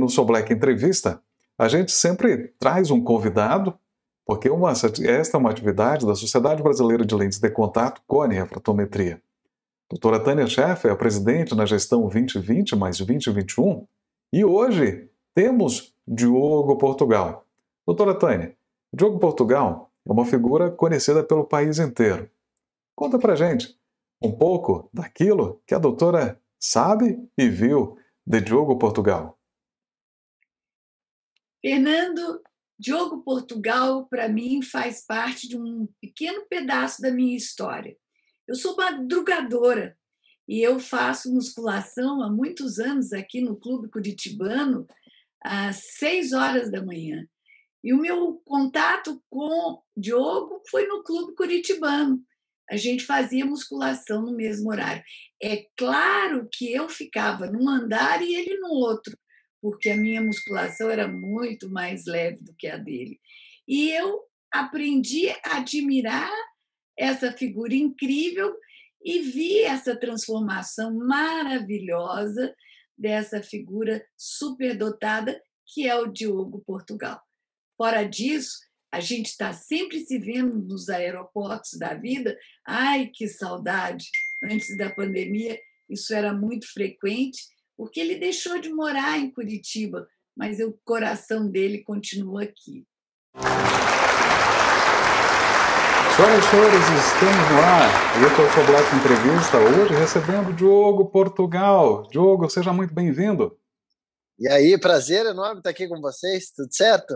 no Sou Black Entrevista, a gente sempre traz um convidado, porque esta é uma atividade da Sociedade Brasileira de Lentes de Contato, Cone Refratometria. Doutora Tânia Scheffer é a presidente na gestão 2020 mais 2021, e hoje temos Diogo Portugal. Doutora Tânia, Diogo Portugal é uma figura conhecida pelo país inteiro. Conta pra gente um pouco daquilo que a doutora sabe e viu de Diogo Portugal. Fernando, Diogo Portugal, para mim, faz parte de um pequeno pedaço da minha história. Eu sou madrugadora e eu faço musculação há muitos anos aqui no Clube Curitibano, às 6 horas da manhã. E o meu contato com Diogo foi no Clube Curitibano. A gente fazia musculação no mesmo horário. É claro que eu ficava num andar e ele no outro, porque a minha musculação era muito mais leve do que a dele. E eu aprendi a admirar essa figura incrível e vi essa transformação maravilhosa dessa figura superdotada que é o Diogo Portugal. Fora disso, a gente está sempre se vendo nos aeroportos da vida. Ai, que saudade! Antes da pandemia, isso era muito frequente, porque ele deixou de morar em Curitiba, mas o coração dele continua aqui. Senhoras e senhores, estamos no ar. Eu sou o Sou Black Entrevista, hoje recebendo Diogo Portugal. Diogo, seja muito bem-vindo. E aí, prazer enorme estar aqui com vocês, tudo certo?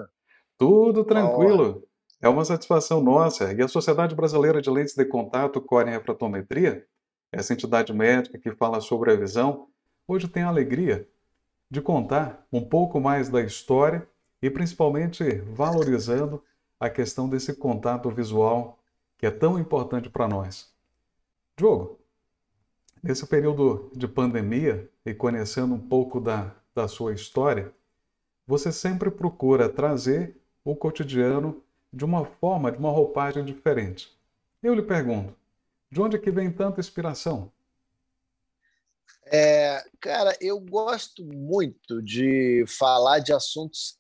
Tudo tranquilo. É uma satisfação nossa. E a Sociedade Brasileira de Lentes de Contato, Cone Refratometria, essa entidade médica que fala sobre a visão, hoje tem a alegria de contar um pouco mais da história e principalmente valorizando a questão desse contato visual que é tão importante para nós. Diogo, nesse período de pandemia e conhecendo um pouco da sua história, você sempre procura trazer o cotidiano de uma forma, de uma roupagem diferente. Eu lhe pergunto, de onde é que vem tanta inspiração? Cara, eu gosto muito de falar de assuntos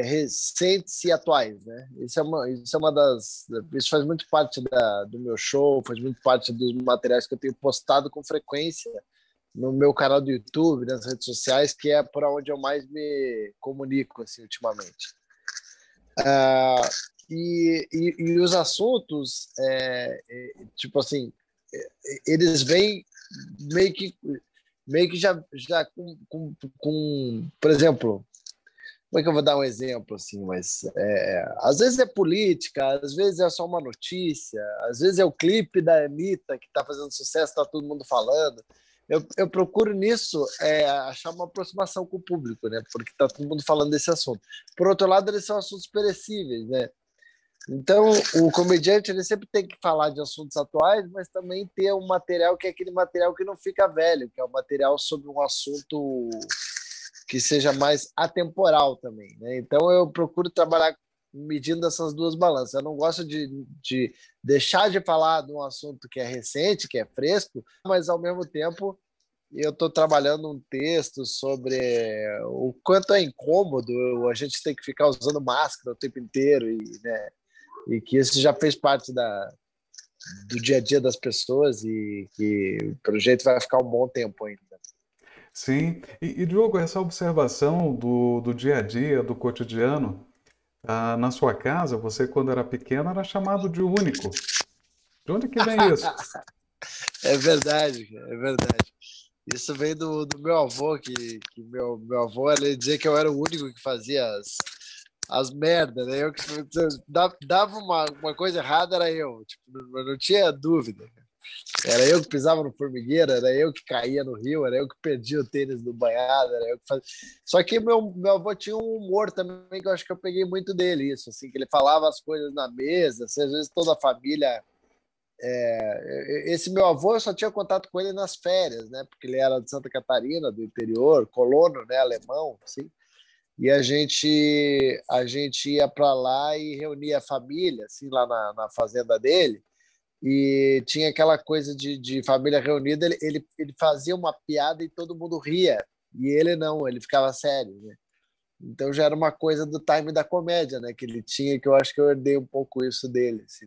recentes e atuais, né? Isso faz muito parte do meu show, faz muito parte dos materiais que eu tenho postado com frequência no meu canal do YouTube, nas redes sociais, que é por onde eu mais me comunico assim, ultimamente. E os assuntos, tipo assim, eles vêm meio que já por exemplo, como é que eu vou dar um exemplo assim, mas às vezes é política, às vezes é só uma notícia, às vezes é o clipe da Anitta que está fazendo sucesso, está todo mundo falando. Eu procuro nisso achar uma aproximação com o público, né? Porque está todo mundo falando desse assunto. Por outro lado, eles são assuntos perecíveis, né? Então, o comediante ele sempre tem que falar de assuntos atuais, mas também ter um material que é aquele material que não fica velho, que é um material sobre um assunto que seja mais atemporal também, né? Então, eu procuro trabalhar medindo essas duas balanças. Eu não gosto de deixar de falar de um assunto que é recente, que é fresco, mas, ao mesmo tempo, eu estou trabalhando um texto sobre o quanto é incômodo a gente ter que ficar usando máscara o tempo inteiro né? E que isso já fez parte do dia a dia das pessoas e que, pelo jeito, vai ficar um bom tempo ainda. Sim, e Diogo, essa observação do dia a dia, do cotidiano, na sua casa, você, quando era pequeno, era chamado de único. De onde que vem isso? É verdade, é verdade. Isso vem do meu avô, que meu avô ele dizia que eu era o único que fazia as merdas, né? Eu que dava uma coisa errada, era eu. Tipo, não tinha dúvida. Era eu que pisava no formigueiro, era eu que caía no rio, era eu que perdia o tênis do banhado, era eu que fazia. Só que meu avô tinha um humor também, que eu acho que eu peguei muito dele, isso, assim, que ele falava as coisas na mesa, assim, às vezes toda a família. Esse meu avô, eu só tinha contato com ele nas férias, né? Porque ele era de Santa Catarina, do interior, colono, né? Alemão, assim. E a gente ia para lá e reunia a família, assim, lá na fazenda dele. E tinha aquela coisa de família reunida, ele fazia uma piada e todo mundo ria. E ele não, ele ficava sério, né? Então já era uma coisa do time da comédia, né? Que ele tinha, que eu acho que eu herdei um pouco isso dele, assim,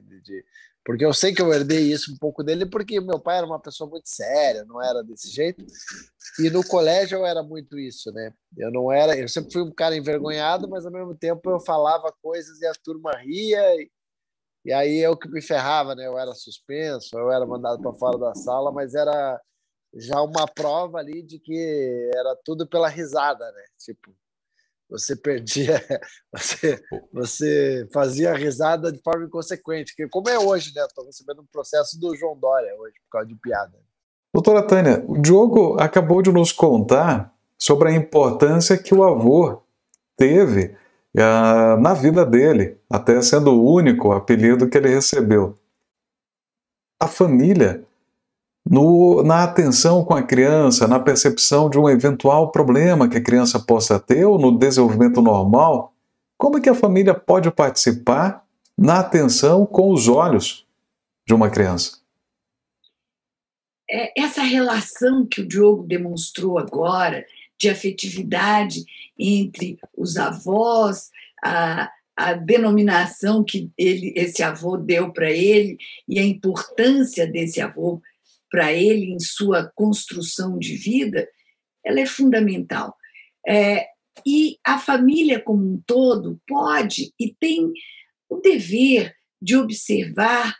porque eu sei que eu herdei isso um pouco dele, porque meu pai era uma pessoa muito séria, não era desse jeito. E no colégio eu era muito isso, né? Eu sempre fui um cara envergonhado, mas ao mesmo tempo eu falava coisas e a turma ria, e aí eu que me ferrava, né? Eu era suspenso, eu era mandado para fora da sala, mas era já uma prova ali de que era tudo pela risada, né? Tipo, você perdia, você fazia a risada de forma inconsequente, que como é hoje, né? Estou recebendo um processo do João Dória hoje, por causa de piada. Doutora Tânia, o Diogo acabou de nos contar sobre a importância que o avô teve na vida dele, até sendo o único apelido que ele recebeu. A família, na atenção com a criança, na percepção de um eventual problema que a criança possa ter ou no desenvolvimento normal, como é que a família pode participar na atenção com os olhos de uma criança? Essa relação que o Diogo demonstrou agora, de afetividade entre os avós, a denominação que esse avô deu para ele e a importância desse avô para ele em sua construção de vida, ela é fundamental. E a família como um todo pode e tem o dever de observar,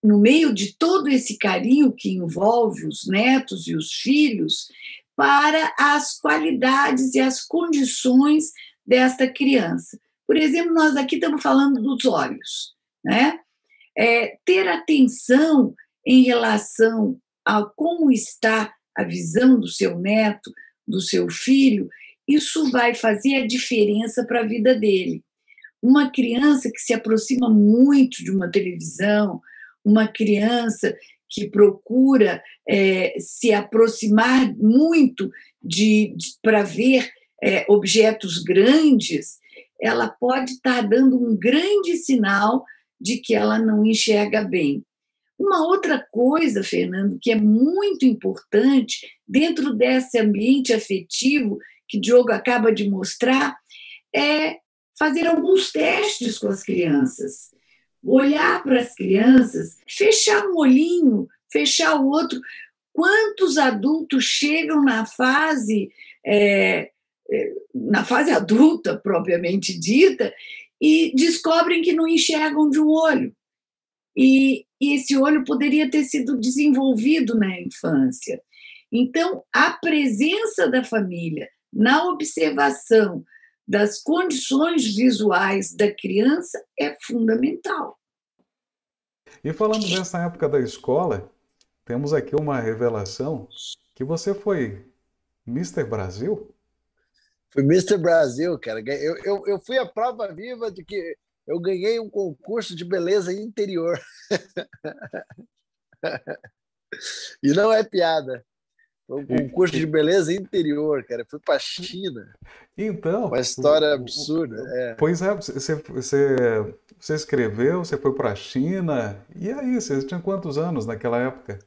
no meio de todo esse carinho que envolve os netos e os filhos, para as qualidades e as condições desta criança. Por exemplo, nós aqui estamos falando dos olhos, né? Ter atenção em relação a como está a visão do seu neto, do seu filho, isso vai fazer a diferença para a vida dele. Uma criança que se aproxima muito de uma televisão, uma criança que procura se aproximar muito para ver objetos grandes, ela pode estar dando um grande sinal de que ela não enxerga bem. Uma outra coisa, Fernando, que é muito importante dentro desse ambiente afetivo que Diogo acaba de mostrar, é fazer alguns testes com as crianças. Olhar para as crianças, fechar um olhinho, fechar o outro. Quantos adultos chegam na fase adulta, propriamente dita, e descobrem que não enxergam de um olho. E esse olho poderia ter sido desenvolvido na infância. Então, a presença da família na observação das condições visuais da criança é fundamental. E falando dessa época da escola, temos aqui uma revelação que você foi Mr. Brasil? Fui Mr. Brasil, cara. Eu fui a prova viva de que eu ganhei um concurso de beleza interior. E não é piada. Foi um concurso de beleza interior, cara. Eu fui para a China. Então... Uma história absurda. Pois é, você escreveu, você foi para a China. E aí, você tinha quantos anos naquela época?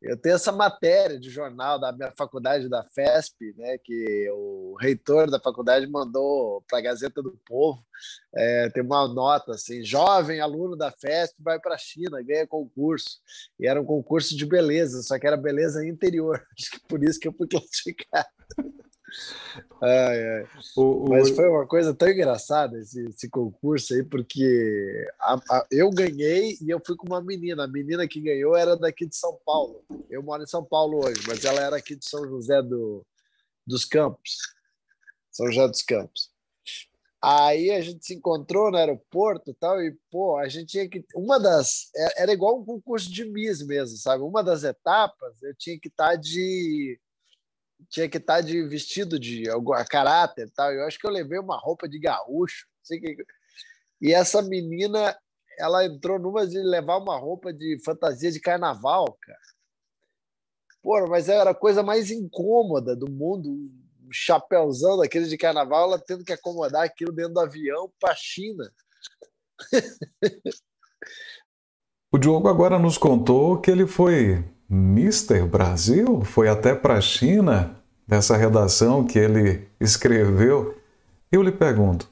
Eu tenho essa matéria de jornal da minha faculdade, da FESP, né, que o reitor da faculdade mandou para a Gazeta do Povo. Tem uma nota assim: jovem aluno da FESP vai para a China, ganha concurso. E era um concurso de beleza, só que era beleza interior. Acho que por isso que eu fui classificado. Mas foi uma coisa tão engraçada esse concurso aí, porque eu ganhei e eu fui com uma menina. A menina que ganhou era daqui de São Paulo. Eu moro em São Paulo hoje, mas ela era aqui de São José dos Campos. São José dos Campos. Aí a gente se encontrou no aeroporto e tal, e pô, a gente tinha que... Era igual um concurso de Miss mesmo, sabe? Uma das etapas eu tinha que estar de vestido de caráter e tal. Eu acho que eu levei uma roupa de gaúcho. E essa menina, ela entrou numa de levar uma roupa de fantasia de carnaval, cara. Pô, mas era a coisa mais incômoda do mundo. Um chapéuzão daquele de carnaval, ela tendo que acomodar aquilo dentro do avião para a China. O Diogo agora nos contou que ele foi Mr. Brasil, foi até para a China, nessa redação que ele escreveu. Eu lhe pergunto,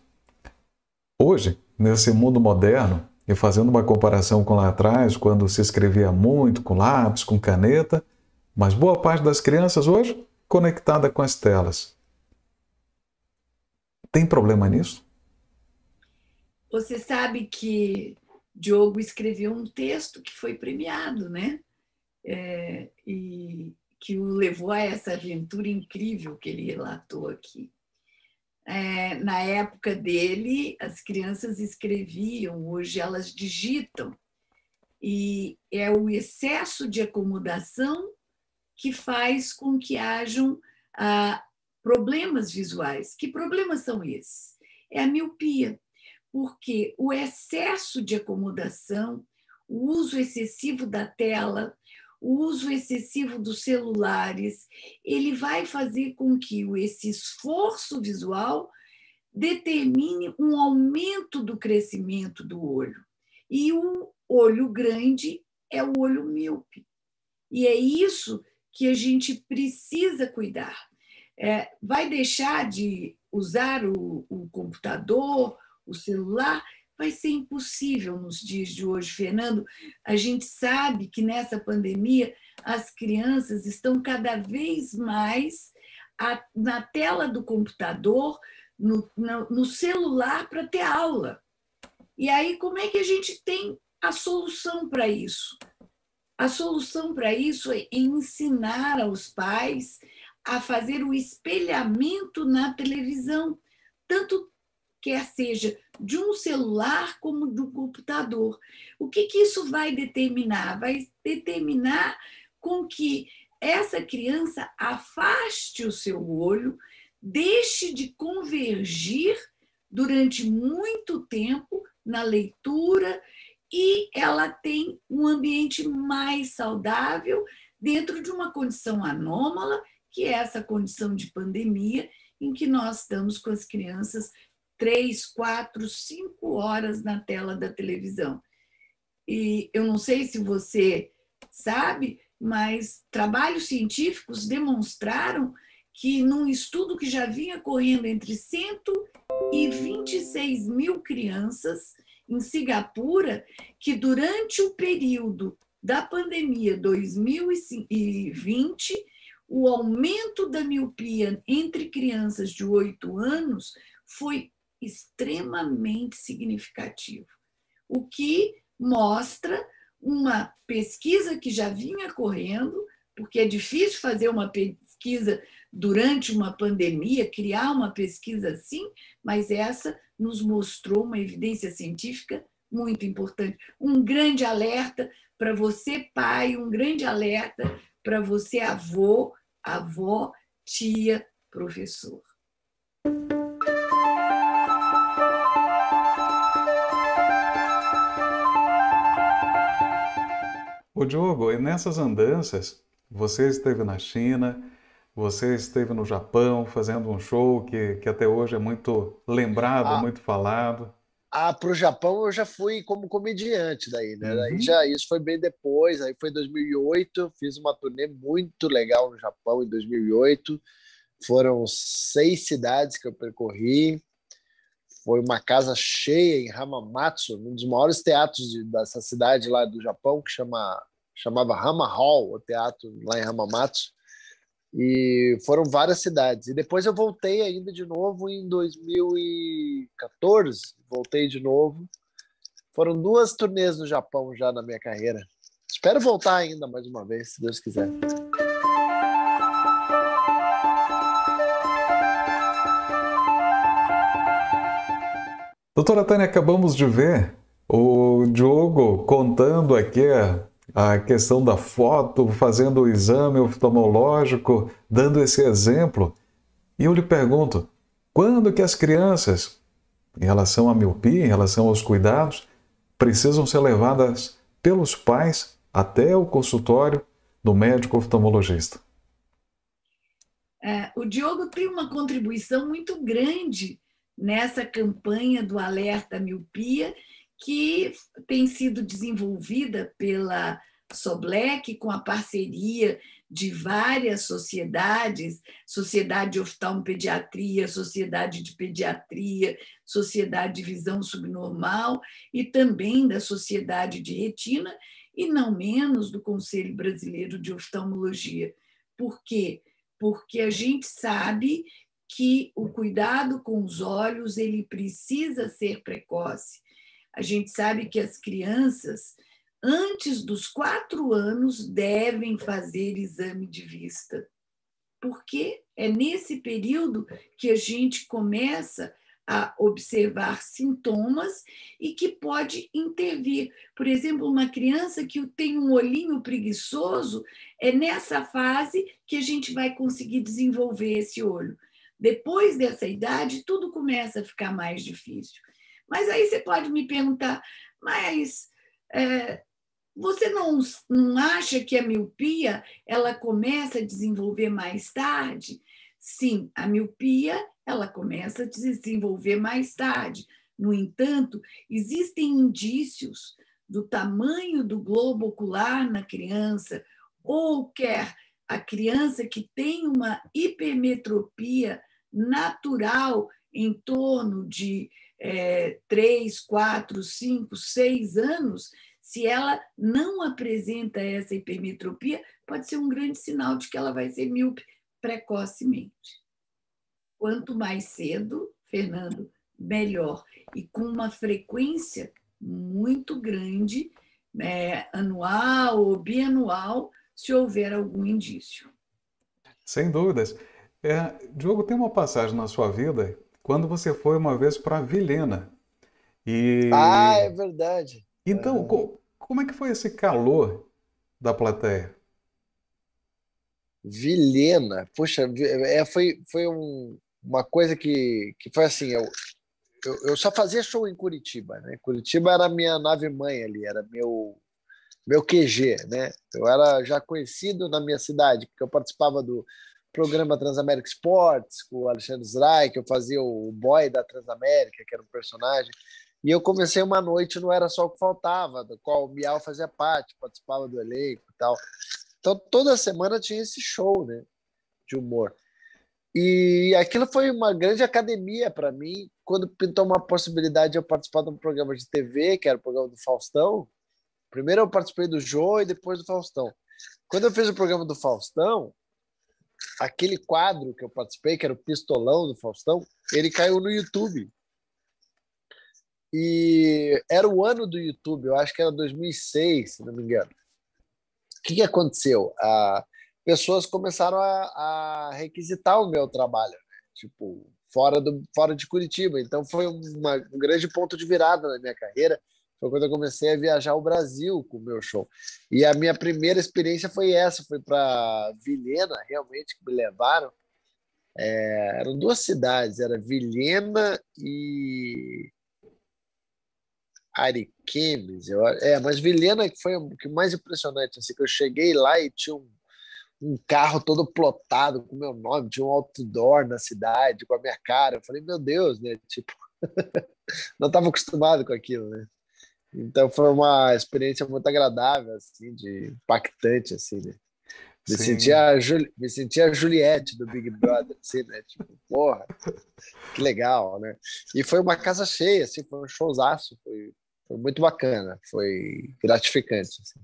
hoje, nesse mundo moderno, e fazendo uma comparação com lá atrás, quando se escrevia muito com lápis, com caneta, mas boa parte das crianças hoje conectada com as telas. Tem problema nisso? Você sabe que Diogo escreveu um texto que foi premiado, né? E que o levou a essa aventura incrível que ele relatou aqui. Na época dele, as crianças escreviam, hoje elas digitam. E é o excesso de acomodação que faz com que hajam problemas visuais. Que problemas são esses? É a miopia, porque o excesso de acomodação, o uso excessivo da tela, o uso excessivo dos celulares, ele vai fazer com que esse esforço visual determine um aumento do crescimento do olho. E o olho grande é o olho míope. E é isso que a gente precisa cuidar. Vai deixar de usar o computador, o celular? Vai ser impossível nos dias de hoje, Fernando. A gente sabe que nessa pandemia as crianças estão cada vez mais na tela do computador, no celular para ter aula. E aí, como é que a gente tem a solução para isso? A solução para isso é ensinar aos pais a fazer o espelhamento na televisão, tanto quer seja de um celular como do computador. O que isso vai determinar? Vai determinar com que essa criança afaste o seu olho, deixe de convergir durante muito tempo na leitura e ela tem um ambiente mais saudável dentro de uma condição anômala, que é essa condição de pandemia, em que nós estamos com as crianças 3, 4, 5 horas na tela da televisão. E eu não sei se você sabe, mas trabalhos científicos demonstraram que num estudo que já vinha correndo entre 126 mil crianças em Singapura, que durante o período da pandemia 2020, o aumento da miopia entre crianças de 8 anos foi extremamente significativo, o que mostra uma pesquisa que já vinha correndo, porque é difícil fazer uma pesquisa durante uma pandemia, criar uma pesquisa assim, mas essa nos mostrou uma evidência científica muito importante. Um grande alerta para você, pai, um grande alerta para você, avô, avó, tia, professor. Ô Diogo, e nessas andanças, você esteve na China, você esteve no Japão fazendo um show que até hoje é muito lembrado, Ah, muito falado. para o Japão eu já fui como comediante daí, né? Daí Uhum. já isso foi bem depois, aí foi em 2008, fiz uma turnê muito legal no Japão em 2008. Foram 6 cidades que eu percorri. Foi uma casa cheia em Hamamatsu, um dos maiores teatros dessa cidade lá do Japão, que chamava Hama Hall, o teatro lá em Hamamatsu. E foram várias cidades. E depois eu voltei ainda de novo em 2014. Voltei de novo. Foram 2 turnês no Japão já na minha carreira. Espero voltar ainda mais uma vez, se Deus quiser. Doutora Tânia, acabamos de ver o Diogo contando aqui a questão da foto, fazendo o exame oftalmológico, dando esse exemplo. E eu lhe pergunto, quando que as crianças, em relação à miopia, em relação aos cuidados, precisam ser levadas pelos pais até o consultório do médico oftalmologista? O Diogo tem uma contribuição muito grande nessa campanha do alerta à miopia, que tem sido desenvolvida pela Soblec, com a parceria de várias sociedades, Sociedade de Oftalmopediatria, Sociedade de Pediatria, Sociedade de Visão Subnormal e também da Sociedade de Retina e não menos do Conselho Brasileiro de Oftalmologia. Por quê? Porque a gente sabe que o cuidado com os olhos ele precisa ser precoce. A gente sabe que as crianças, antes dos 4 anos, devem fazer exame de vista, porque é nesse período que a gente começa a observar sintomas e que pode intervir. Por exemplo, uma criança que tem um olhinho preguiçoso, é nessa fase que a gente vai conseguir desenvolver esse olho. Depois dessa idade, tudo começa a ficar mais difícil. Mas aí você pode me perguntar, mas você não acha que a miopia ela começa a desenvolver mais tarde? Sim, a miopia ela começa a desenvolver mais tarde. No entanto, existem indícios do tamanho do globo ocular na criança, ou quer a criança que tem uma hipermetropia natural em torno de 3, 4, 5, 6 anos, se ela não apresenta essa hipermetropia, pode ser um grande sinal de que ela vai ser míope precocemente. Quanto mais cedo, Fernando, melhor. E com uma frequência muito grande, anual ou bianual, se houver algum indício. Sem dúvidas. Diogo, tem uma passagem na sua vida quando você foi uma vez para Vilhena. É E verdade. então, como é que foi esse calor da plateia? Vilhena, poxa, foi uma coisa que foi assim, eu só fazia show em Curitiba, né? Curitiba era a minha nave-mãe ali, era meu QG, né? Eu era já conhecido na minha cidade, porque eu participava do programa Transamérica Sports com o Alexandre Zray, que eu fazia o boy da Transamérica, que era um personagem. E eu comecei uma noite, não era só o que faltava, do qual o Miau fazia parte, participava do elenco e tal. Então, toda semana tinha esse show, né, de humor. E aquilo foi uma grande academia para mim, quando pintou uma possibilidade de eu participar de um programa de TV, que era o programa do Faustão. Primeiro eu participei do Jô e depois do Faustão. Quando eu fiz o programa do Faustão, aquele quadro que eu participei, que era o Pistolão do Faustão, ele caiu no YouTube. E era o ano do YouTube, eu acho que era 2006, se não me engano. O que aconteceu? Pessoas começaram a requisitar o meu trabalho, né? Tipo, fora de Curitiba. Então foi um grande ponto de virada na minha carreira. Foi quando eu comecei a viajar o Brasil com o meu show. E a minha primeira experiência foi essa, foi para Vilhena, realmente, que me levaram. Eram 2 cidades, era Vilhena e Ariquemes. Mas Vilhena que foi o que mais impressionante, assim, que eu cheguei lá e tinha um carro todo plotado com meu nome, tinha um outdoor na cidade com a minha cara. Eu falei, meu Deus, né? Tipo, não estava acostumado com aquilo, né? Então foi uma experiência muito agradável, assim, de impactante, assim, né? Sim, Me sentia a Juliette do Big Brother, assim, né? Tipo, porra, que legal, né? E foi uma casa cheia, assim, foi um showzaço, foi muito bacana, foi gratificante, assim.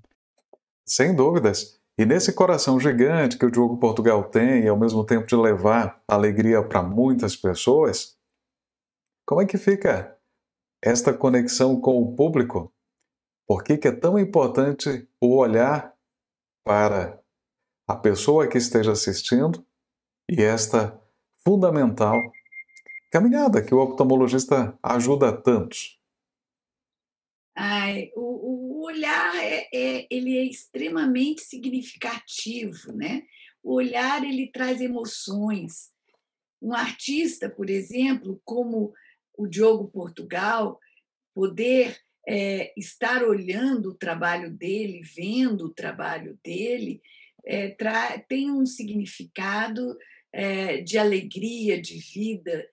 sem dúvidas. E nesse coração gigante que o Diogo Portugal tem, e ao mesmo tempo de levar alegria para muitas pessoas, como é que fica esta conexão com o público? Por que que é tão importante o olhar para a pessoa que esteja assistindo e esta fundamental caminhada que o oftalmologista ajuda tantos? O olhar ele é extremamente significativo, né? O olhar ele traz emoções. Um artista, por exemplo, como o Diogo Portugal, poder estar olhando o trabalho dele, vendo o trabalho dele, tem um significado de alegria, de vida,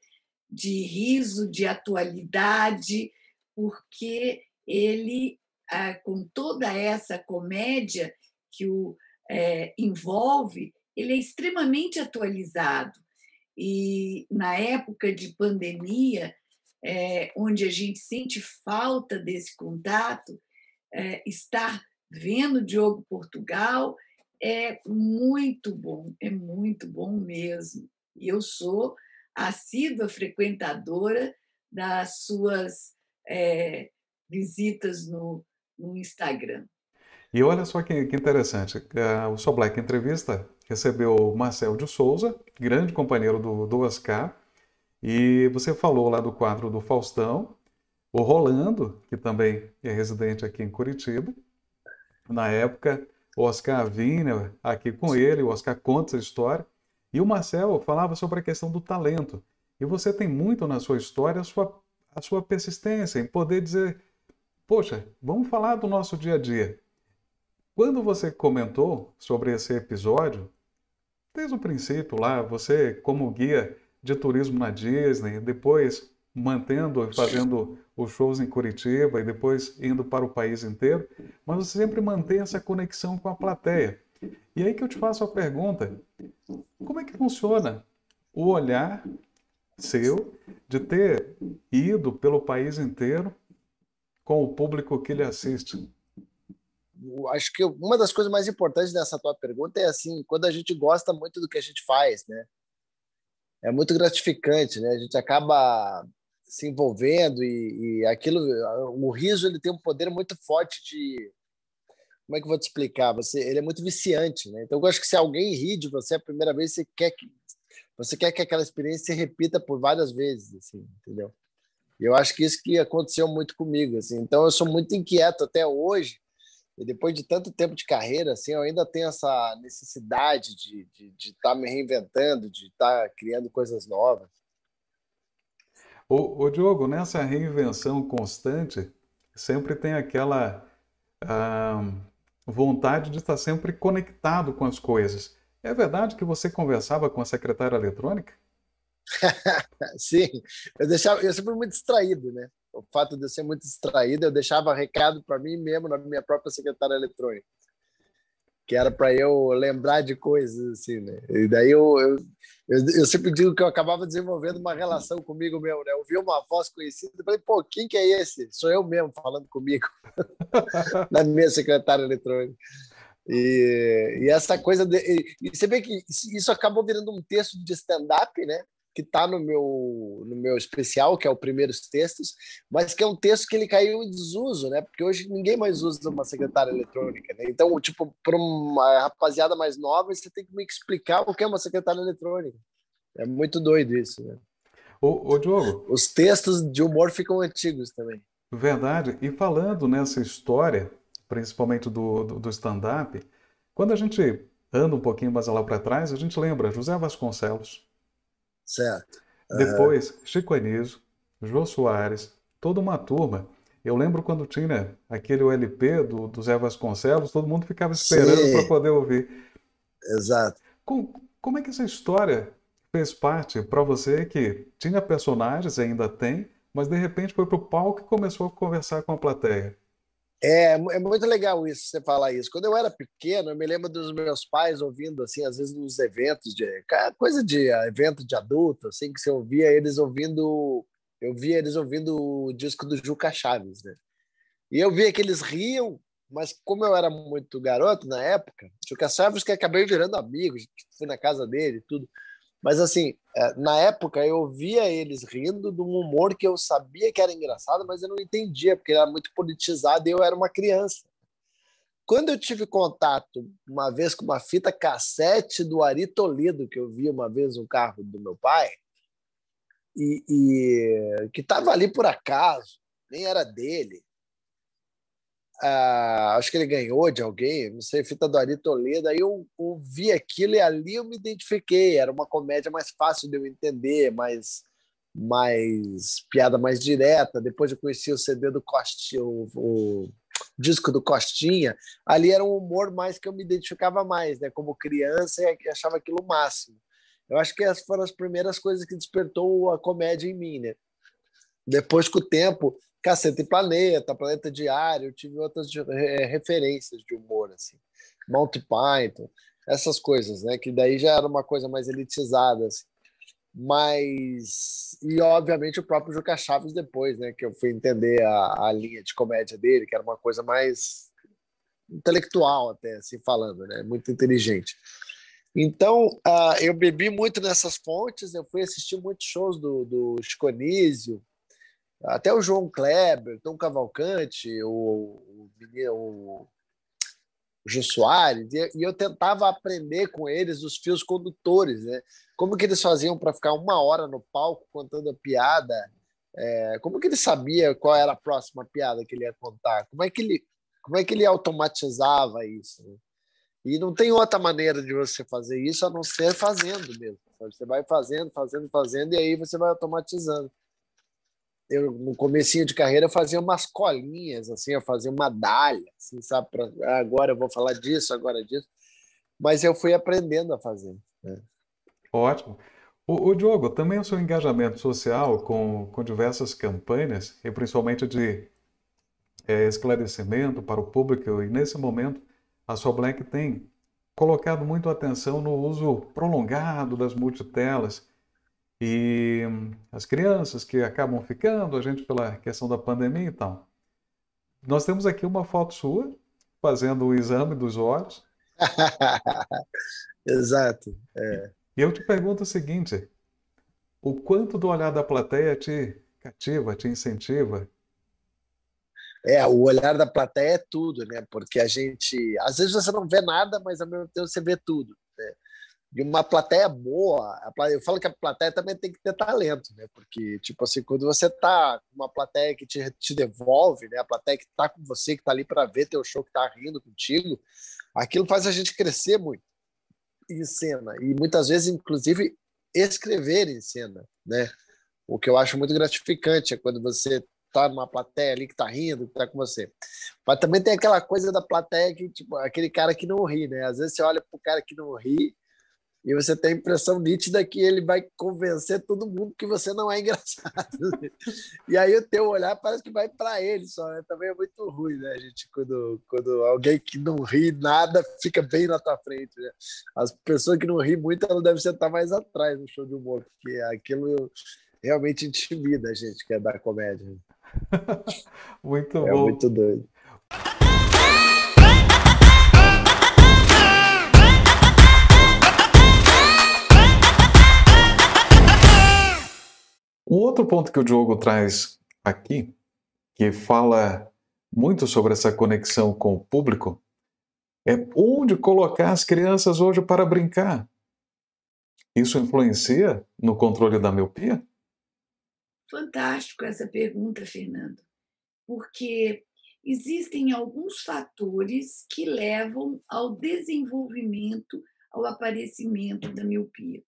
de riso, de atualidade, porque ele com toda essa comédia que o envolve, ele é extremamente atualizado. E na época de pandemia, onde a gente sente falta desse contato, estar vendo Diogo Portugal é muito bom mesmo. E eu sou assídua frequentadora das suas visitas no Instagram. E olha só que interessante, o So Black Entrevista recebeu o Marcel de Souza, grande companheiro do Oscar, e você falou lá do quadro do Faustão, o Rolando, que também é residente aqui em Curitiba. Na época, o Oscar vinha aqui com ele, o Oscar conta essa história, e o Marcel falava sobre a questão do talento. E você tem muito na sua história a sua persistência em poder dizer, poxa, vamos falar do nosso dia a dia. Quando você comentou sobre esse episódio, desde o princípio lá, você como guia de turismo na Disney, depois mantendo e fazendo os shows em Curitiba e depois indo para o país inteiro, mas você sempre mantém essa conexão com a plateia. E aí que eu te faço a pergunta, como é que funciona o olhar seu de ter ido pelo país inteiro com o público que lhe assiste? Acho que uma das coisas mais importantes dessa tua pergunta é assim, quando a gente gosta muito do que a gente faz, né? É muito gratificante, né? A gente acaba se envolvendo e aquilo, o riso ele tem um poder muito forte de, como é que eu vou te explicar? Ele é muito viciante, né? Então eu acho que se alguém ri de você a primeira vez, você quer que aquela experiência se repita por várias vezes, assim, entendeu? E eu acho que isso que aconteceu muito comigo, assim. Então eu sou muito inquieto até hoje. E depois de tanto tempo de carreira, assim, eu ainda tenho essa necessidade de estar me reinventando, de estar criando coisas novas. Ô Diogo, nessa reinvenção constante, sempre tem aquela ah, vontade de estar sempre conectado com as coisas. É verdade que você conversava com a secretária eletrônica? Sim, eu sempre fui muito distraído, né? O fato de eu ser muito distraído, eu deixava recado para mim mesmo na minha própria secretária eletrônica, que era para eu lembrar de coisas, assim, né? E daí eu sempre digo que eu acabava desenvolvendo uma relação comigo mesmo, né? Eu ouvia uma voz conhecida e falei, pô, quem que é esse? Sou eu mesmo falando comigo na minha secretária eletrônica. E essa coisa e você vê que isso acabou virando um texto de stand-up, né? Que está no meu especial, que é o Primeiros Textos, mas que é um texto que ele caiu em desuso, né? Porque hoje ninguém mais usa uma secretária eletrônica, né? Então, tipo, para uma rapaziada mais nova, você tem que me explicar o que é uma secretária eletrônica. É muito doido isso, né? Ô Diogo, Os textos de humor ficam antigos também. verdade. E falando nessa história, principalmente do stand-up, quando a gente anda um pouquinho mais lá para trás, a gente lembra José Vasconcelos, Certo. Uhum. depois Chico Anísio, Jô Soares, toda uma turma. Eu lembro quando tinha aquele LP do Zé Vasconcelos, todo mundo ficava esperando para Sim, poder ouvir. exato. Como é que essa história fez parte para você que tinha personagens, ainda tem, mas de repente foi para o palco e começou a conversar com a plateia? É muito legal isso, você falar isso. Quando eu era pequeno, eu me lembro dos meus pais ouvindo, assim, às vezes nos eventos, coisa de evento de adulto, assim, que você ouvia eles ouvindo, eu via eles ouvindo o disco do Juca Chaves, né? E eu via que eles riam, mas como eu era muito garoto na época, Juca Chaves que acabei virando amigo, fui na casa dele e tudo. Mas, assim, na época eu via eles rindo de um humor que eu sabia que era engraçado, mas eu não entendia, porque era muito politizado e eu era uma criança. Quando eu tive contato uma vez com uma fita cassete do Ari Toledo, que eu vi uma vez no carro do meu pai, e que estava ali por acaso, nem era dele. Acho que ele ganhou de alguém, não sei, fita do Ari Toledo. Aí eu ouvi aquilo e ali eu me identifiquei. Era uma comédia mais fácil de eu entender, mais piada mais direta. Depois eu conheci o CD do Costinha, o disco do Costinha. Ali era um humor mais que eu me identificava mais, né? Como criança e achava aquilo o máximo. Eu acho que essas foram as primeiras coisas que despertou a comédia em mim, né? Depois, com o tempo, Cacete e Planeta, Planeta Diário, eu tive outras referências de humor, assim. Monty Python, essas coisas, né? Que daí já era uma coisa mais elitizada, assim. Mas... E, obviamente, o próprio Juca Chaves depois, né? Que eu fui entender a linha de comédia dele, que era uma coisa mais intelectual até, assim, falando, né? Muito inteligente. Então, eu bebi muito nessas fontes, eu fui assistir muitos shows do Chico Anísio, até o João Kleber, Tom Cavalcante, o Jô Soares, e eu tentava aprender com eles os fios condutores, né? Como que eles faziam para ficar uma hora no palco contando a piada, como que ele sabia qual era a próxima piada que ele ia contar, como é que ele automatizava isso, né? E não tem outra maneira de você fazer isso a não ser fazendo mesmo. Você vai fazendo, fazendo, fazendo, e aí você vai automatizando. Eu, no comecinho de carreira, eu fazia umas colinhas, assim, eu fazia uma medalha, assim, sabe? Agora eu vou falar disso, agora disso. Mas eu fui aprendendo a fazer, né? Ótimo. O Diogo, também o seu engajamento social com diversas campanhas, e principalmente de esclarecimento para o público, e nesse momento a sua Black tem colocado muito atenção no uso prolongado das multitelas e as crianças que acabam ficando, a gente pela questão da pandemia e tal. Nós temos aqui uma foto sua fazendo o exame dos olhos. Exato. E eu te pergunto o seguinte: o quanto do olhar da plateia te cativa, te incentiva? O olhar da plateia é tudo, né? Porque a gente, às vezes você não vê nada, mas ao mesmo tempo você vê tudo, né? E uma plateia boa, eu falo que a plateia também tem que ter talento, né? Porque, tipo assim, quando você tá com uma plateia que te devolve, né? A plateia que tá com você, que tá ali para ver teu show, que tá rindo contigo, aquilo faz a gente crescer muito em cena. E muitas vezes, inclusive, escrever em cena, né? O que eu acho muito gratificante é quando você tá numa plateia ali que tá rindo, que tá com você. Mas também tem aquela coisa da plateia que, tipo, aquele cara que não ri, né? Às vezes você olha pro cara que não ri e você tem a impressão nítida que ele vai convencer todo mundo que você não é engraçado. E aí o teu olhar parece que vai para ele só, né? Também é muito ruim, né, gente? Quando alguém que não ri nada fica bem na tua frente, né? As pessoas que não ri muito, elas devem sentar mais atrás no show de humor, porque aquilo realmente intimida a gente que é da comédia. Muito É bom. muito doido. Um outro ponto que o Diogo traz aqui, que fala muito sobre essa conexão com o público, é onde colocar as crianças hoje para brincar. Isso influencia no controle da miopia? Fantástico essa pergunta, Fernando, porque existem alguns fatores que levam ao desenvolvimento, ao aparecimento da miopia.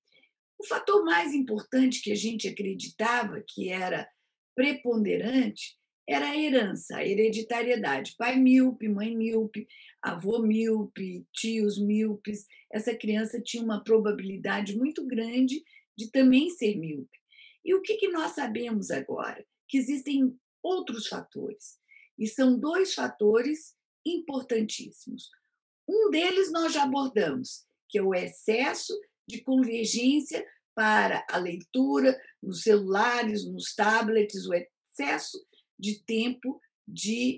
O fator mais importante que a gente acreditava que era preponderante era a herança, a hereditariedade. Pai míope, mãe míope, avô míope, tios míopes. Essa criança tinha uma probabilidade muito grande de também ser míope. E o que nós sabemos agora? Que existem outros fatores. E são dois fatores importantíssimos. Um deles nós já abordamos, que é o excesso de convergência para a leitura nos celulares, nos tablets, o excesso de tempo de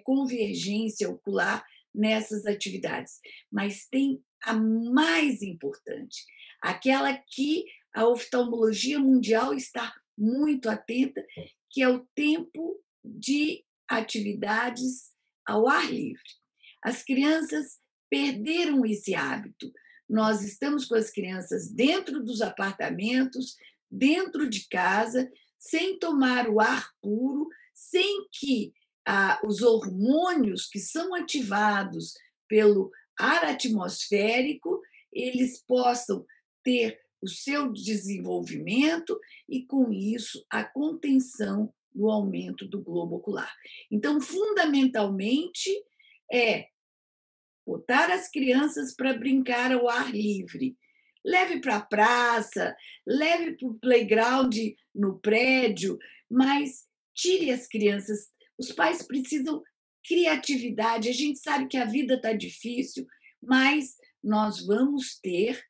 convergência ocular nessas atividades. Mas tem a mais importante, aquela que a oftalmologia mundial está muito atenta, que é o tempo de atividades ao ar livre. As crianças perderam esse hábito. Nós estamos com as crianças dentro dos apartamentos, dentro de casa, sem tomar o ar puro, sem que os hormônios que são ativados pelo ar atmosférico eles possam ter o seu desenvolvimento e, com isso, a contenção do aumento do globo ocular. Então, fundamentalmente, é botar as crianças para brincar ao ar livre. Leve para a praça, leve para o playground no prédio, mas tire as crianças. Os pais precisam criatividade. A gente sabe que a vida está difícil, mas nós vamos ter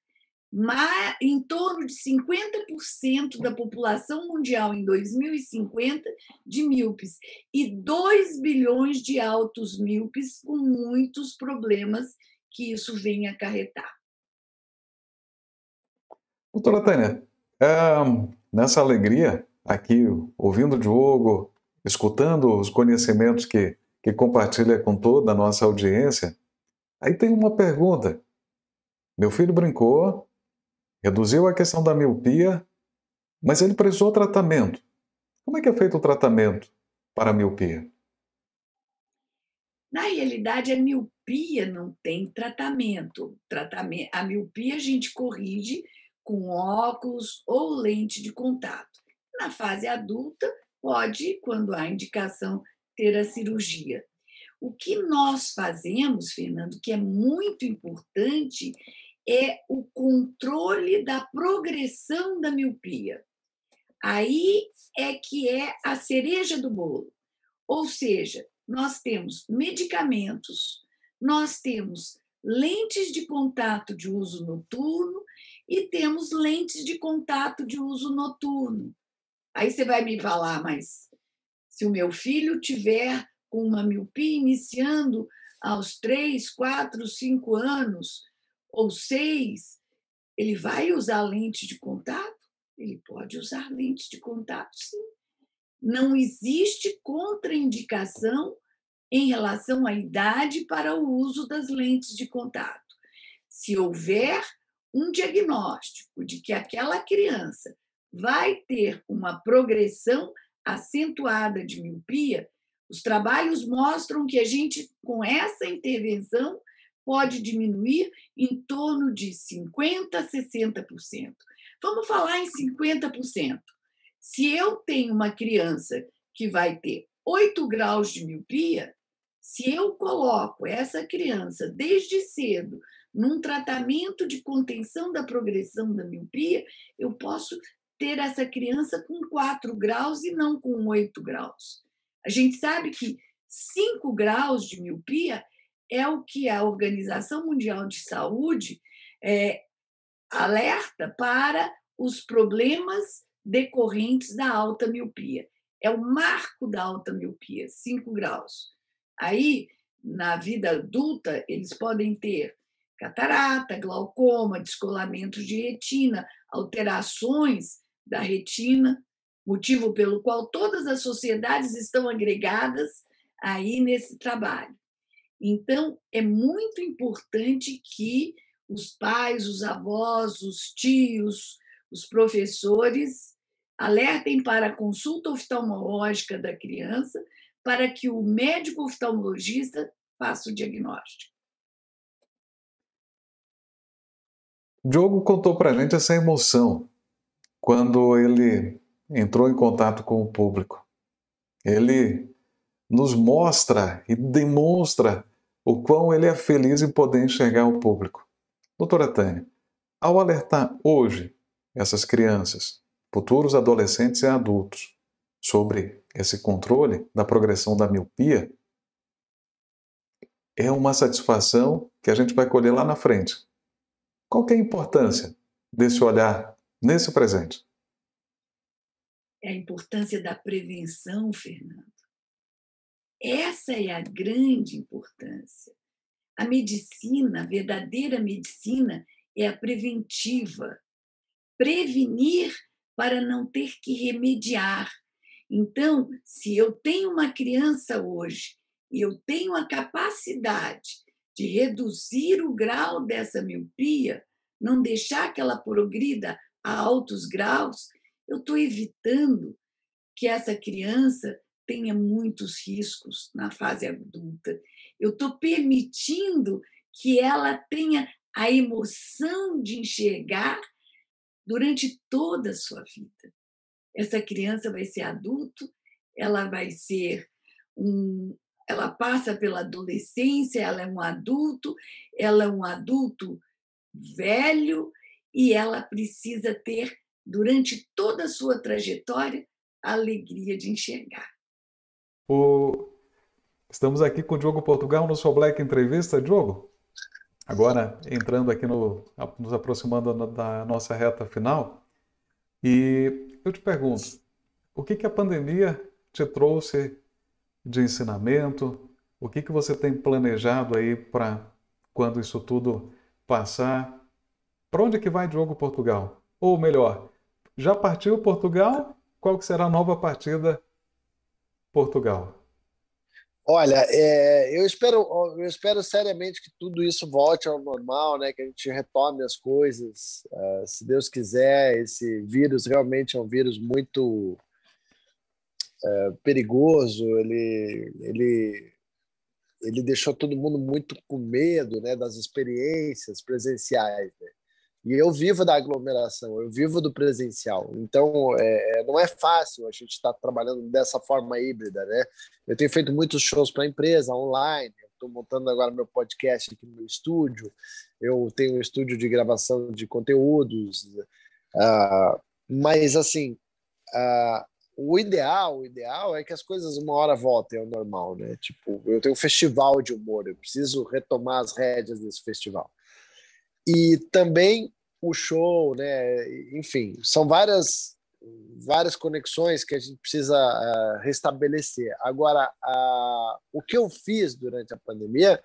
em torno de 50% da população mundial em 2050 de míopes e 2 bilhões de altos míopes com muitos problemas que isso vem acarretar. Doutora Tânia, nessa alegria, aqui, ouvindo o Diogo, escutando os conhecimentos que compartilha com toda a nossa audiência, aí tem uma pergunta. Meu filho brincou, reduziu a questão da miopia, mas ele precisou tratamento. Como é que é feito o tratamento para a miopia? Na realidade, a miopia não tem tratamento. A miopia a gente corrige com óculos ou lente de contato. Na fase adulta, pode, quando há indicação, ter a cirurgia. O que nós fazemos, Fernando, que é muito importante, é o controle da progressão da miopia. Aí é que é a cereja do bolo. Ou seja, nós temos medicamentos, nós temos lentes de contato de uso noturno e temos lentes de contato de uso noturno. Aí você vai me falar, mas se o meu filho tiver com uma miopia iniciando aos 3, 4, 5 anos ou 6, ele vai usar lente de contato? Ele pode usar lente de contato, sim. Não existe contraindicação em relação à idade para o uso das lentes de contato. Se houver um diagnóstico de que aquela criança vai ter uma progressão acentuada de miopia, os trabalhos mostram que a gente, com essa intervenção, pode diminuir em torno de 50% a 60%. Vamos falar em 50%. Se eu tenho uma criança que vai ter 8 graus de miopia, se eu coloco essa criança desde cedo num tratamento de contenção da progressão da miopia, eu posso ter essa criança com 4 graus e não com 8 graus. A gente sabe que 5 graus de miopia é o que a Organização Mundial de Saúde alerta para os problemas decorrentes da alta miopia. É o marco da alta miopia, 5 graus. Aí, na vida adulta, eles podem ter catarata, glaucoma, descolamentos de retina, alterações da retina, motivo pelo qual todas as sociedades estão agregadas aí nesse trabalho. Então, é muito importante que os pais, os avós, os tios, os professores alertem para a consulta oftalmológica da criança para que o médico oftalmologista faça o diagnóstico. Diogo contou para a gente essa emoção quando ele entrou em contato com o público. Ele nos mostra e demonstra o quão ele é feliz em poder enxergar o público. Doutora Tânia, ao alertar hoje essas crianças, futuros adolescentes e adultos, sobre esse controle da progressão da miopia, é uma satisfação que a gente vai colher lá na frente. Qual que é a importância desse olhar nesse presente? É a importância da prevenção, Fernando. Essa é a grande importância. A medicina, a verdadeira medicina, é a preventiva. Prevenir para não ter que remediar. Então, se eu tenho uma criança hoje e eu tenho a capacidade de reduzir o grau dessa miopia, não deixar que ela progrida a altos graus, eu estou evitando que essa criança tenha muitos riscos na fase adulta. Eu estou permitindo que ela tenha a emoção de enxergar durante toda a sua vida. Essa criança vai ser adulto, ela vai ser ela passa pela adolescência, ela é um adulto velho e ela precisa ter, durante toda a sua trajetória, a alegria de enxergar. Estamos aqui com o Diogo Portugal no Sou Black Entrevista. Diogo, agora entrando aqui nos aproximando da nossa reta final, e eu te pergunto, o que a pandemia te trouxe de ensinamento? O que você tem planejado aí para quando isso tudo passar? Para onde é que vai Diogo Portugal? Ou melhor, já partiu Portugal? Qual que será a nova partida Portugal? Olha, eu espero seriamente que tudo isso volte ao normal, né? Que a gente retome as coisas. Se Deus quiser, esse vírus realmente é um vírus muito perigoso. Ele deixou todo mundo muito com medo, né? Das experiências presenciais, né? E eu vivo da aglomeração, eu vivo do presencial. Então, não é fácil a gente estar trabalhando dessa forma híbrida, né? Eu tenho feito muitos shows para a empresa, online. Estou montando agora meu podcast aqui no meu estúdio. Eu tenho um estúdio de gravação de conteúdos. Mas, assim, o ideal é que as coisas uma hora voltem ao normal, né? Tipo, eu tenho um festival de humor, eu preciso retomar as rédeas desse festival. E também o show, né? Enfim, são várias conexões que a gente precisa restabelecer. Agora, o que eu fiz durante a pandemia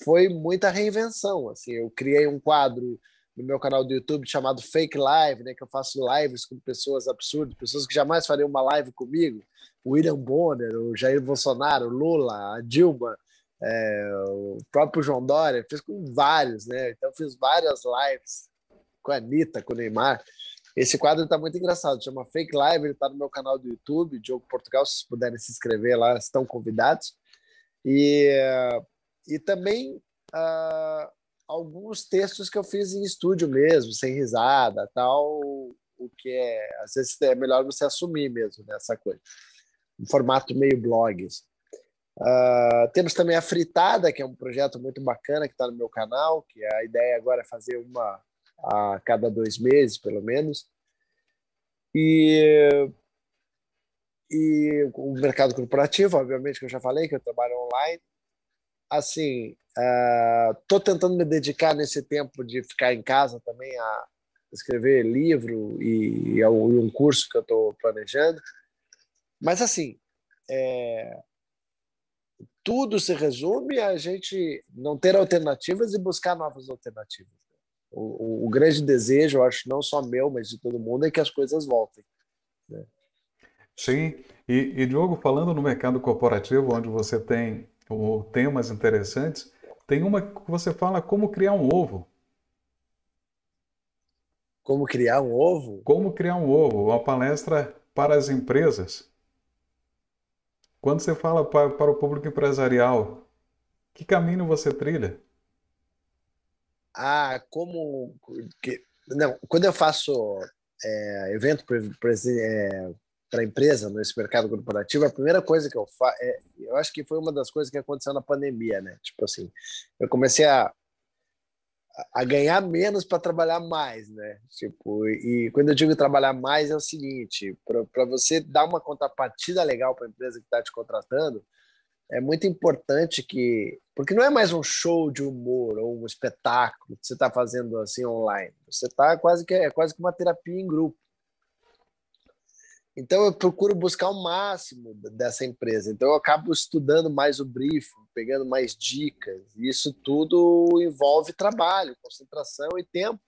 foi muita reinvenção. Assim, eu criei um quadro no meu canal do YouTube chamado Fake Live, né? Que eu faço lives com pessoas absurdas, pessoas que jamais fariam uma live comigo. O William Bonner, o Jair Bolsonaro, o Lula, a Dilma, o próprio João Dória, fiz com vários, né? Então fiz várias lives com a Anitta, com o Neymar. Esse quadro está muito engraçado, chama Fake Live, ele está no meu canal do YouTube, Diogo Portugal, se vocês puderem se inscrever lá, estão convidados. E também alguns textos que eu fiz em estúdio mesmo, sem risada, tal, o que às vezes é melhor você assumir mesmo, né, essa coisa. Um formato meio blog. Temos também a Fritada, que é um projeto muito bacana que está no meu canal, que a ideia agora é fazer uma a cada 2 meses, pelo menos. E o mercado corporativo, obviamente, que eu já falei, que eu trabalho online. Assim, estou tentando me dedicar nesse tempo de ficar em casa também a escrever livro e um curso que eu estou planejando. Mas, assim, tudo se resume a gente não ter alternativas e buscar novas alternativas. O grande desejo, eu acho, não só meu, mas de todo mundo, é que as coisas voltem, né? Sim, e Diogo, falando no mercado corporativo, onde você tem temas interessantes, tem uma que você fala como criar um ovo. Como criar um ovo? Como criar um ovo, uma palestra para as empresas. Quando você fala para o público empresarial, que caminho você trilha? Não, quando eu faço evento para empresa nesse mercado corporativo, a primeira coisa que eu faço, eu acho que foi uma das coisas que aconteceu na pandemia, né? Tipo assim, eu comecei a ganhar menos para trabalhar mais, né? Tipo, e quando eu digo trabalhar mais é o seguinte, para você dar uma contrapartida legal para a empresa que está te contratando, é muito importante porque não é mais um show de humor ou um espetáculo que você está fazendo assim online. Você está é quase que uma terapia em grupo. Então eu procuro buscar o máximo dessa empresa. Então eu acabo estudando mais o briefing, pegando mais dicas. E isso tudo envolve trabalho, concentração e tempo.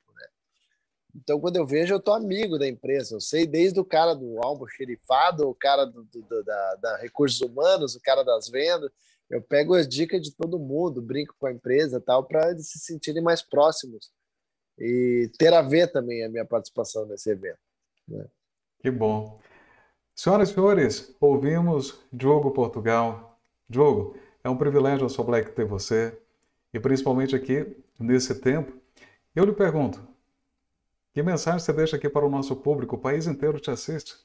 Então, quando eu vejo, eu tô amigo da empresa. Eu sei desde o cara do almoxerifado, o cara da recursos humanos, o cara das vendas. Eu pego as dicas de todo mundo, brinco com a empresa tal, para eles se sentirem mais próximos. E ter a ver também a minha participação nesse evento, né? Que bom. Senhoras e senhores, ouvimos Diogo Portugal. Diogo, é um privilégio eu sou Black ter você, e principalmente aqui nesse tempo. Eu lhe pergunto, que mensagem você deixa aqui para o nosso público? O país inteiro te assiste.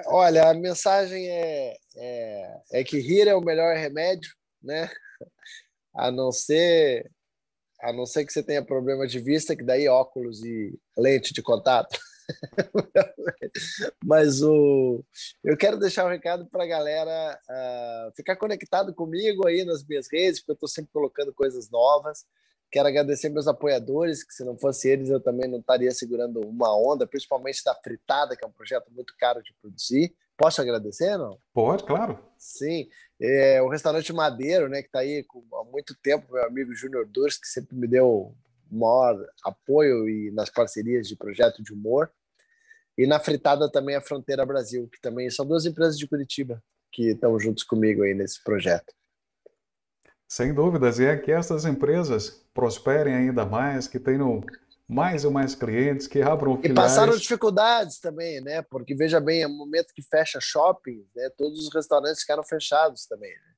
Olha, a mensagem é que rir é o melhor remédio, né? A não ser que você tenha problema de vista, que daí óculos e lente de contato. Mas eu quero deixar um recado para a galera ficar conectado comigo aí nas minhas redes, porque eu estou sempre colocando coisas novas. Quero agradecer meus apoiadores, que se não fosse eles eu também não estaria segurando uma onda, principalmente da Fritada, que é um projeto muito caro de produzir. Posso agradecer, não? Pode, claro. Sim. O Restaurante Madeiro, né, que está aí há muito tempo, meu amigo Júnior Durs, que sempre me deu o maior apoio e nas parcerias de projeto de humor. E na Fritada também a Fronteira Brasil, que também são duas empresas de Curitiba que estão juntos comigo aí nesse projeto. Sem dúvidas, e é que essas empresas prosperem ainda mais, que tenham mais e mais clientes, que abram filiais. E passaram dificuldades também, né? Porque, veja bem, no momento que fecha shopping, né, todos os restaurantes ficaram fechados também, né?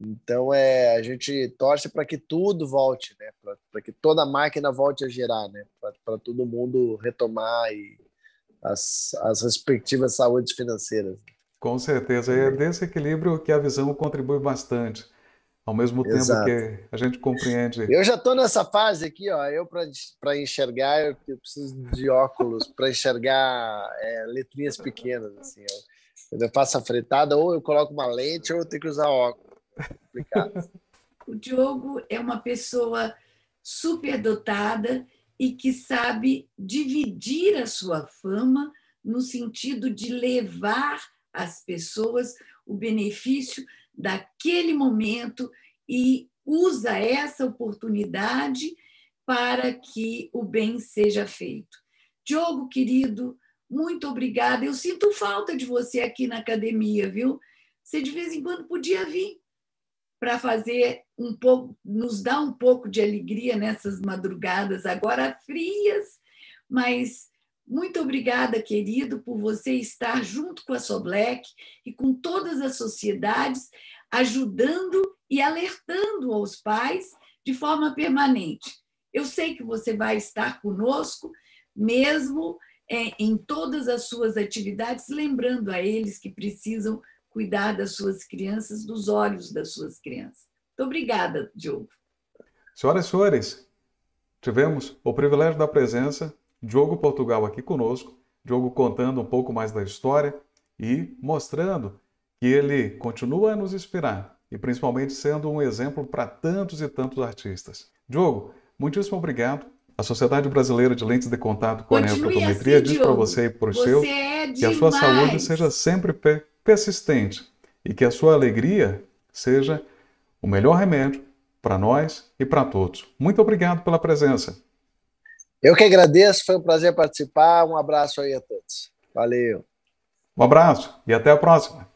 Então, a gente torce para que tudo volte, né? Para que toda a máquina volte a girar, né? Para todo mundo retomar as respectivas saúdes financeiras. Com certeza, é desse equilíbrio que a visão contribui bastante. Ao mesmo tempo que a gente compreende. Eu já estou nessa fase aqui, ó. Eu, para enxergar, eu preciso de óculos para enxergar letrinhas pequenas. Assim, quando eu faço a fritada, ou eu coloco uma lente, ou eu tenho que usar óculos. Complicado. O Diogo é uma pessoa superdotada e que sabe dividir a sua fama no sentido de levar às pessoas o benefício daquele momento e usa essa oportunidade para que o bem seja feito. Diogo, querido, muito obrigada. Eu sinto falta de você aqui na academia, viu? Você de vez em quando podia vir para fazer um pouco, nos dar um pouco de alegria nessas madrugadas agora frias, mas muito obrigada, querido, por você estar junto com a Soblec e com todas as sociedades, ajudando e alertando aos pais de forma permanente. Eu sei que você vai estar conosco, mesmo em todas as suas atividades, lembrando a eles que precisam cuidar das suas crianças, dos olhos das suas crianças. Muito obrigada, Diogo. Senhoras e senhores, tivemos o privilégio da presença Diogo Portugal aqui conosco, Diogo contando um pouco mais da história e mostrando que ele continua a nos inspirar e principalmente sendo um exemplo para tantos e tantos artistas. Diogo, muitíssimo obrigado. A Sociedade Brasileira de Lentes de Contato com a Refratometria assim, diz para você e para o seu que a sua saúde seja sempre persistente e que a sua alegria seja o melhor remédio para nós e para todos. Muito obrigado pela presença. Eu que agradeço, foi um prazer participar. Um abraço aí a todos. Valeu. Um abraço e até a próxima.